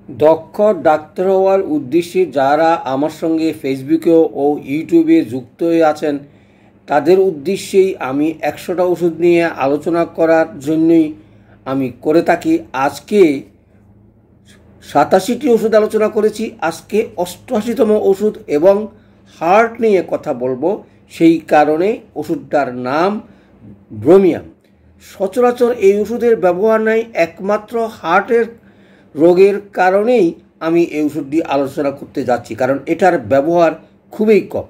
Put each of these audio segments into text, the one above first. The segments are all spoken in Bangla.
দক্ষ ডাক্তার হওয়ার উদ্দেশ্যে যারা আমার সঙ্গে ফেসবুকে ও ইউটিউবে যুক্ত হয়ে আছেন তাদের উদ্দেশ্যেই আমি 100টা ওষুধ নিয়ে আলোচনা করার জন্যই আমি করে থাকি। আজকে 87টি ওষুধ আলোচনা করেছি, আজকে 88তম ওষুধ এবং হার্ট নিয়ে কথা বলবো। সেই কারণে ওষুধটার নাম ব্রোমিয়াম। সচরাচর এই ওষুধের ব্যবহার নাই, একমাত্র হার্টের রোগের কারণেই আমি এই ওষুধটি আলোচনা করতে যাচ্ছি, কারণ এটার ব্যবহার খুবই কম।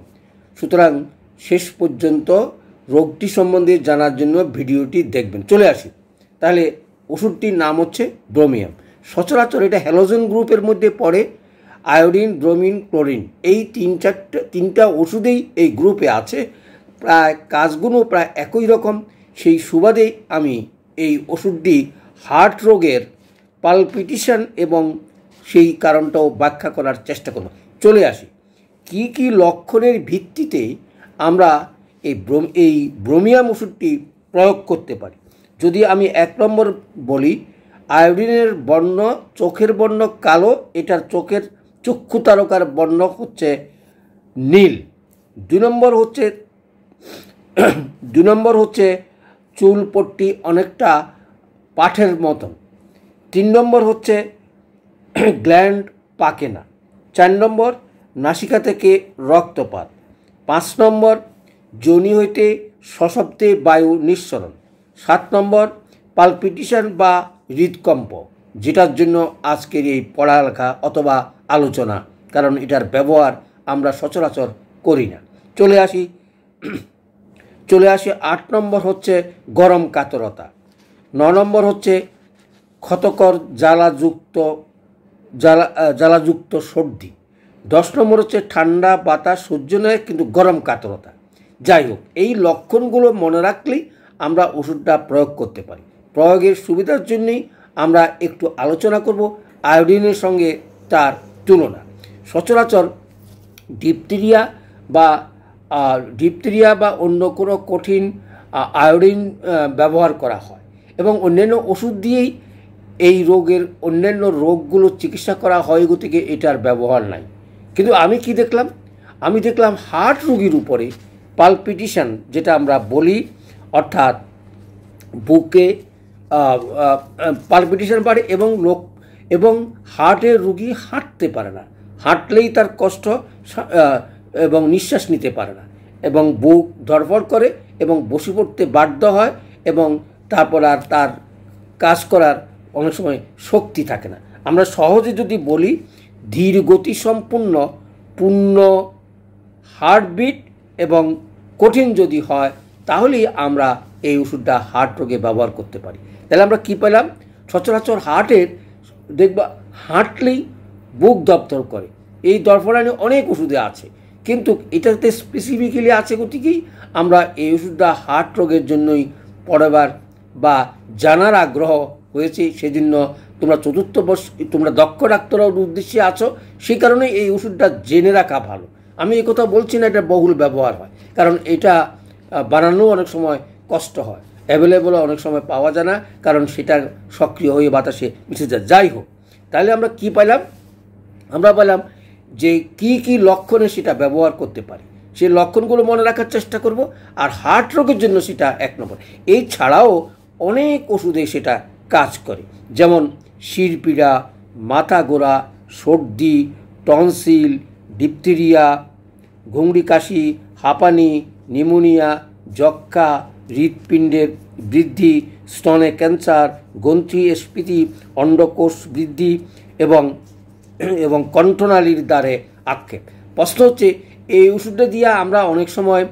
সুতরাং শেষ পর্যন্ত রোগটি সম্বন্ধে জানার জন্য ভিডিওটি দেখবেন। চলে আসি তাহলে। ওষুধটির নাম হচ্ছে ব্রোমিয়াম। সচরাচর এটা হ্যালোজেন গ্রুপের মধ্যে পড়ে। আয়োডিন, ব্রোমিন, ক্লোরিন এই তিনটা ওষুধেই এই গ্রুপে আছে। প্রায় কাজগুলো প্রায় একই রকম। সেই সুবাদেই আমি এই ওষুধটি হার্ট রোগের পালপিটেশন এবং সেই কারণটাও ব্যাখ্যা করার চেষ্টা করব। চলে আসি কি কি লক্ষণের ভিত্তিতে আমরা এই ব্রোমিয়াম ওষুধটি প্রয়োগ করতে পারি। যদি আমি 1 নম্বর বলি, আয়োডিনের বর্ণ, চোখের বর্ণ কালো, এটার চক্ষু তারকার বর্ণ হচ্ছে নীল। 2 নম্বর হচ্ছে চুল পট্টি অনেকটা পাঠের মতন। 3 নম্বর হচ্ছে গ্ল্যান্ড পাকে না। 4 নম্বর নাসিকা থেকে রক্তপাত। 5 নম্বর যোনি হইতে সশব্দে বায়ু নিঃসরণ। 7 নম্বর পালপিটেশন বা হৃদকম্প, যেটার জন্য আজকের এই পড়ালেখা অথবা আলোচনা, কারণ এটার ব্যবহার আমরা সচরাচর করি না। চলে আসি 8 নম্বর হচ্ছে গরম কাতরতা। 9 নম্বর হচ্ছে ক্ষতকর জ্বালাযুক্ত সর্দি। 10 নম্বর হচ্ছে ঠান্ডা বাতাস সহ্য নয় কিন্তু গরম কাতরতা। যাই হোক, এই লক্ষণগুলো মনে রাখলেই আমরা ওষুধটা প্রয়োগ করতে পারি। প্রয়োগের সুবিধার জন্যই আমরা একটু আলোচনা করব আয়োডিনের সঙ্গে তার তুলনা। সচরাচর ডিপথেরিয়া বা অন্য কোনো কঠিন আয়োডিন ব্যবহার করা হয় এবং অন্যান্য ওষুধ দিয়েই এই রোগের অন্যান্য রোগগুলো চিকিৎসা করা হয়, গতিকে এটার ব্যবহার নাই। কিন্তু আমি কি দেখলাম? আমি দেখলাম হার্ট রোগীর উপরে পালপিটেশন, যেটা আমরা বলি, অর্থাৎ বুকে পালপিটেশন বাড়ে এবং হার্টের রোগী হাঁটতে পারে না, হাঁটলেই তার কষ্ট এবং নিঃশ্বাস নিতে পারে না এবং বুক ধড়ফড় করে এবং বসে পড়তে বাধ্য হয় এবং তারপর আর তার কাজ করার অনেক সময় শক্তি থাকে না। আমরা সহজে যদি বলি, ধীর গতিসম্পন্ন পূর্ণ হার্টবিট এবং কঠিন যদি হয়, তাহলেই আমরা এই ওষুধটা হার্ট রোগে ব্যবহার করতে পারি। তাহলে আমরা কি পেলাম? সচরাচর হার্টের দেখবা হাঁটলেই বুক দপ্তর করে, এই দরফরানি অনেক ওষুধে আছে, কিন্তু এটাতে স্পেসিফিক্যালি আছে গতিকেই আমরা এই ওষুধটা হার্ট রোগের জন্যই পড়াবার বা জানার আগ্রহ হয়েছে। সেজন্য তোমরা দক্ষ ডাক্তারের উদ্দেশ্যে আছো, সেই কারণে এই ওষুধটা জেনে রাখা ভালো। আমি এই কথা বলছি না এটা বহুল ব্যবহার হয়, কারণ এটা বানানো অনেক সময় কষ্ট হয়, অ্যাভেলেবল অনেক সময় পাওয়া যায় না, কারণ সেটা সক্রিয় হয়ে বাতাসে মিশে যায়। যাই হোক, তাহলে আমরা কি পাইলাম? আমরা পেলাম যে কি লক্ষণে সেটা ব্যবহার করতে পারি, সেই লক্ষণগুলো মনে রাখার চেষ্টা করব। আর হার্ট রোগের জন্য সেটা 1 নম্বর। এই ছাড়াও অনেক ওষুধে সেটা কাজ করে, যেমন শিরপীড়া, মাথা গোড়া, সর্দি, টনসিল, ডিপথেরিয়া, ঘুংড়ি কাশি, হাঁপানি, নিউমোনিয়া, যক্ষ্মা, হৃৎপিণ্ডের বৃদ্ধি, স্তনে ক্যান্সার, গ্রন্থি স্ফীতি, অন্ডকোষ বৃদ্ধি এবং কণ্ঠনালীর দ্বারে আক্ষেপ। প্রশ্ন হচ্ছে, এই ওষুধটা দিয়ে আমরা অনেক সময়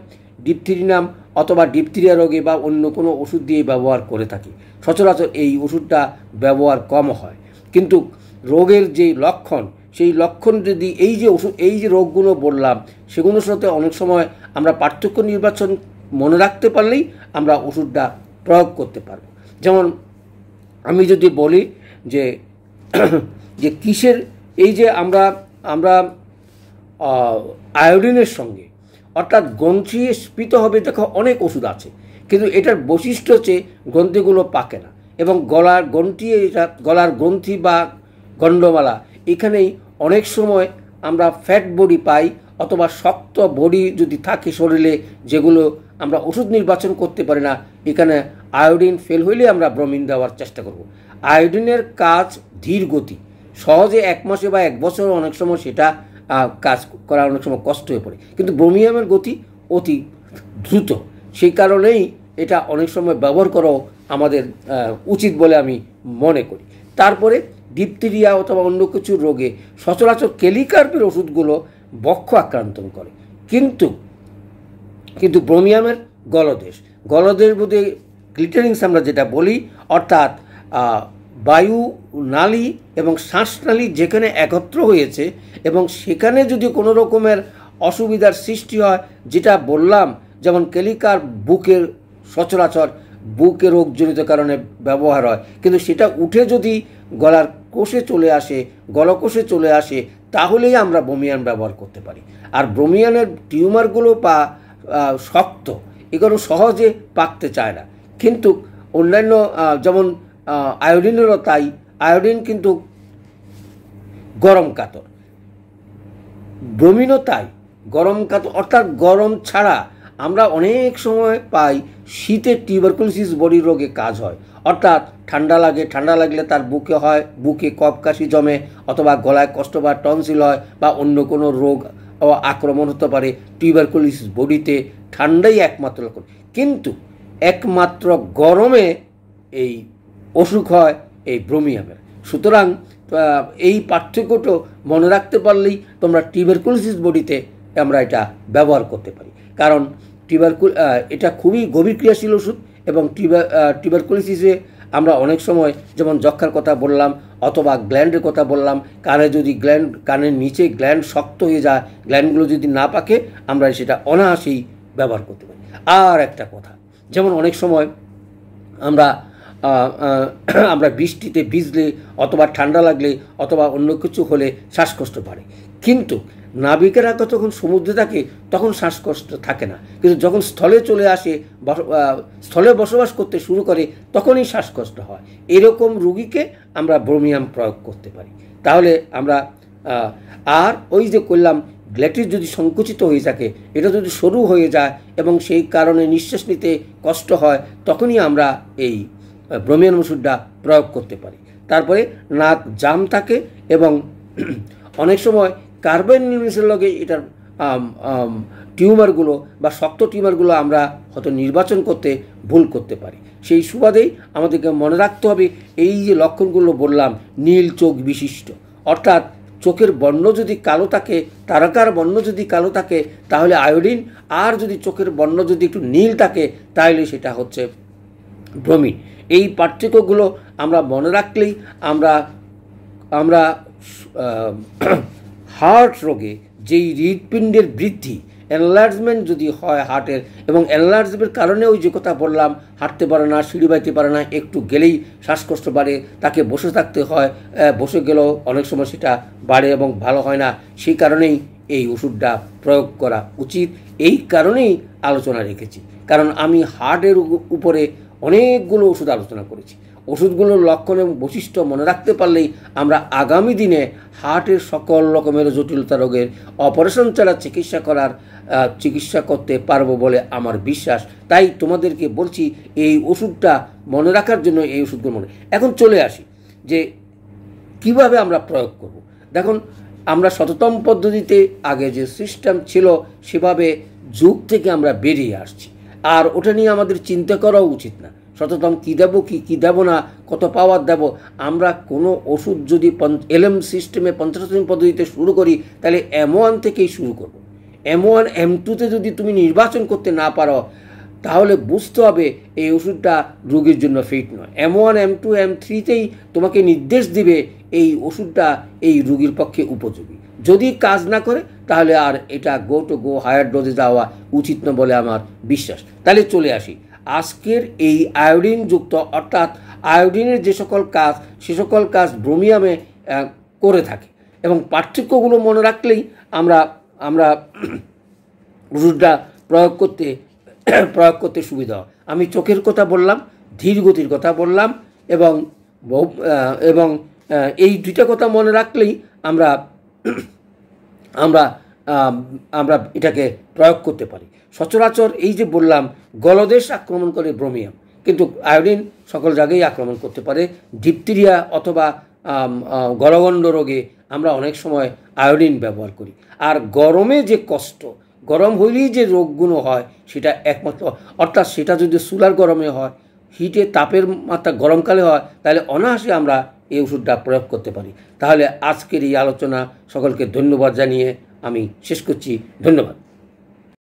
ডিপথেরিনাম অথবা ডিপথেরিয়া রোগে বা অন্য কোনো ওষুধ দিয়ে ব্যবহার করে থাকি। সচরাচর এই ওষুধটা ব্যবহার কম হয়, কিন্তু রোগের যে লক্ষণ, সেই লক্ষণ যদি এই যে রোগগুলো বললাম, সেগুলোর সাথে অনেক সময় আমরা পার্থক্য নির্বাচন মনে রাখতে পারলেই আমরা ওষুধটা প্রয়োগ করতে পারব। যেমন আমি যদি বলি যে কিসের এই যে আমরা আয়োডিনের সঙ্গে অর্থাৎ গ্রন্থি স্ফীত হবে, দেখো অনেক ওষুধ আছে, কিন্তু এটার বৈশিষ্ট্য হচ্ছে গ্রন্থিগুলো পাকে না এবং গলার গ্রন্থি বা গণ্ডমালা এখানেই অনেক সময় আমরা ফ্যাট বডি পাই, অথবা শক্ত বডি যদি থাকে শরীরে, যেগুলো আমরা ওষুধ নির্বাচন করতে পারি না। এখানে আয়োডিন ফেল হইলে আমরা ব্রোমিন দেওয়ার চেষ্টা করব। আয়োডিনের কাজ ধীর গতি, সহজে 1 মাসে বা 1 বছর অনেক সময় সেটা কাজ করা অনেক সময় কষ্ট হয়ে পড়ে, কিন্তু ব্রোমিয়ামের গতি অতি দ্রুত। সেই কারণেই এটা অনেক সময় ব্যবহার করাও আমাদের উচিত বলে আমি মনে করি। তারপরে ডিপথেরিয়া অথবা অন্য কিছু রোগে সচরাচর কেলিকার্পের ওষুধগুলো বক্ষ আক্রান্ত করে, কিন্তু ব্রোমিয়ামের গলদেশ মধ্যে গ্লিটারিংস আমরা যেটা বলি, অর্থাৎ বায়ু নালী এবং শ্বাসনালী যেখানে একত্র হয়েছে এবং সেখানে যদি কোনো রকমের অসুবিধার সৃষ্টি হয়, যেটা বললাম, যেমন কেলিকার বুকের সচরাচর বুকে রোগজনিত কারণে ব্যবহার হয়, কিন্তু সেটা উঠে যদি গলার কোষে চলে আসে, গলকোষে চলে আসে, তাহলেই আমরা ব্রোমিয়াম ব্যবহার করতে পারি। আর ব্রোমিয়ামের টিউমারগুলো বা শক্ত, এগুলো সহজে পাকতে চায় না, কিন্তু অন্যান্য যেমন আয়োডিনেরও তাই। আয়োডিন কিন্তু গরম কাতর, ব্রোমিনও তাই গরম কাতর, অর্থাৎ গরম ছাড়া আমরা অনেক সময় পাই শীতে টিউবারকুলোসিস বডি রোগে কাজ হয়, অর্থাৎ ঠান্ডা লাগলে তার বুকে কফ কাশি জমে, অথবা গলায় কষ্ট বা টনসিল হয়, বা অন্য কোনো রোগ আক্রমণ হতে পারে। টিউবারকুলোসিস বডিতে ঠান্ডাই একমাত্র লক্ষণ, কিন্তু একমাত্র গরমে এই অসুখ হয় এই ব্রোমিয়ামের। সুতরাং এই পার্থক্যটা মনে রাখতে পারলেই তোমরা টিউবারকুলোসিস বডিতে আমরা এটা ব্যবহার করতে পারি, কারণ এটা খুবই গভীর ক্রিয়াশীল ওষুধ। এবং টিউবারকুলোসিসে আমরা অনেক সময় যেমন যক্ষার কথা বললাম, অথবা গ্ল্যান্ডের কথা বললাম, কানের নিচে গ্ল্যান্ড শক্ত হয়ে যায়, গ্ল্যান্ডগুলো যদি না পাকে, আমরা সেটা অনায়াসেই ব্যবহার করতে পারি। আর একটা কথা, যেমন অনেক সময় আমরা বৃষ্টিতে ভিজলে, অথবা ঠান্ডা লাগলে, অথবা অন্য কিছু হলে শ্বাসকষ্ট বাড়ে, কিন্তু নাবিকেরা যখন সমুদ্রে থাকে তখন শ্বাসকষ্ট থাকে না, কিন্তু যখন স্থলে চলে আসে, স্থলে বসবাস করতে শুরু করে, তখনই শ্বাসকষ্ট হয়। এরকম রোগীকে আমরা ব্রোমিয়াম প্রয়োগ করতে পারি। তাহলে আমরা আর ওই যে করলাম, গ্ল্যাটিস যদি সংকুচিত হয়ে থাকে, এটা যদি সরু হয়ে যায় এবং সেই কারণে নিঃশ্বাস নিতে কষ্ট হয়, তখনই আমরা এই ব্রোমিয়াম ওষুধটা প্রয়োগ করতে পারি। তারপরে নাক জাম থাকে এবং অনেক সময় কার্বন নিউট্রিশনের লগে এটার টিউমারগুলো বা শক্ত টিউমারগুলো আমরা হয়তো নির্বাচন করতে ভুল করতে পারি। সেই সুবাদেই আমাদেরকে মনে রাখতে হবে, এই যে লক্ষণগুলো বললাম, নীল চোখ বিশিষ্ট, অর্থাৎ চোখের বর্ণ যদি কালো থাকে, তারকার বর্ণ যদি কালো থাকে, তাহলে আয়োডিন, আর যদি চোখের বর্ণ যদি একটু নীল থাকে, তাহলে সেটা হচ্ছে ব্রোমিন। এই পার্থক্যগুলো আমরা মনে রাখলেই আমরা হার্ট রোগে যেই হৃৎপিণ্ডের বৃদ্ধি, এনলার্জমেন্ট যদি হয় হার্টের, এবং এনলার্জমেন্টের কারণে ওই যে কথা বললাম, হাঁটতে পারে না, সিঁড়ি বাইতে পারে না, একটু গেলেই শ্বাসকষ্ট বাড়ে, তাকে বসে থাকতে হয়, বসে গেলেও অনেক সময় সেটা বাড়ে এবং ভালো হয় না, সেই কারণেই এই ওষুধটা প্রয়োগ করা উচিত। এই কারণেই আলোচনা রেখেছি, কারণ আমি হার্টের উপরে অনেকগুলো ওষুধ আলোচনা করেছি। ওষুধগুলোর লক্ষণ এবং বৈশিষ্ট্য মনে রাখতে পারলেই আমরা আগামী দিনে হার্টের সকল রকমের জটিলতা রোগের অপারেশন ছাড়া চিকিৎসা করতে পারবো বলে আমার বিশ্বাস। তাই তোমাদেরকে বলছি, এই ওষুধটা মনে রাখার জন্য এই ওষুধগুলো এখন চলে আসি যে কিভাবে আমরা প্রয়োগ করব। দেখুন, আমরা শততম পদ্ধতিতে আগে যে সিস্টেম ছিল সেভাবে যুগ থেকে আমরা বেরিয়ে আসছি, আর ওটা নিয়ে আমাদের চিন্তা করাও উচিত না। শততম কী দেবো কি দেবো না, কত পাওয়ার দেবো। আমরা কোনো ওষুধ যদি এলএম সিস্টেমে 50তম পদ্ধতিতে শুরু করি, তাহলে M1 থেকেই শুরু করব। M1 M2তে যদি তুমি নির্বাচন করতে না পারো, তাহলে বুঝতে হবে এই ওষুধটা রোগীর জন্য ফিট নয়। M1 M2 M3তেই তোমাকে নির্দেশ দিবে এই ওষুধটা এই রোগীর পক্ষে উপযোগী। যদি কাজ না করে, তাহলে আর এটা গো হায়ার ডোজে যাওয়া উচিত না বলে আমার বিশ্বাস। তাহলে চলে আসি আজকের এই আয়োডিনযুক্ত, অর্থাৎ আয়োডিনের যে সকল কাজ, সে সকল কাজ ব্রোমিয়ামে করে থাকে, এবং পার্থক্যগুলো মনে রাখলেই আমরা ওষুধটা প্রয়োগ করতে সুবিধা হয়। আমি চোখের কথা বললাম, ধীর গতির কথা বললাম, এবং এই দুইটা কথা মনে রাখলেই আমরা আমরা আমরা এটাকে প্রয়োগ করতে পারি। সচরাচর এই যে বললাম গলদেশ আক্রমণ করে ব্রোমিয়াম, কিন্তু আয়োডিন সকল জায়গায় আক্রমণ করতে পারে। ডিপথেরিয়া অথবা গলগণ্ড রোগে আমরা অনেক সময় আয়োডিন ব্যবহার করি। আর গরমে যে কষ্ট, গরম হইলেই যে রোগগুলো হয় সেটা একমাত্র, অর্থাৎ সেটা যদি চুলার গরমে হয়, হিটে তাপের মাত্রা গরমকালে হয়, তাহলে অনায়াসে আমরা এই ওষুধটা প্রয়োগ করতে পারি। তাহলে আজকের এই আলোচনা সকলকে ধন্যবাদ জানিয়ে আমি শেষ করছি। ধন্যবাদ।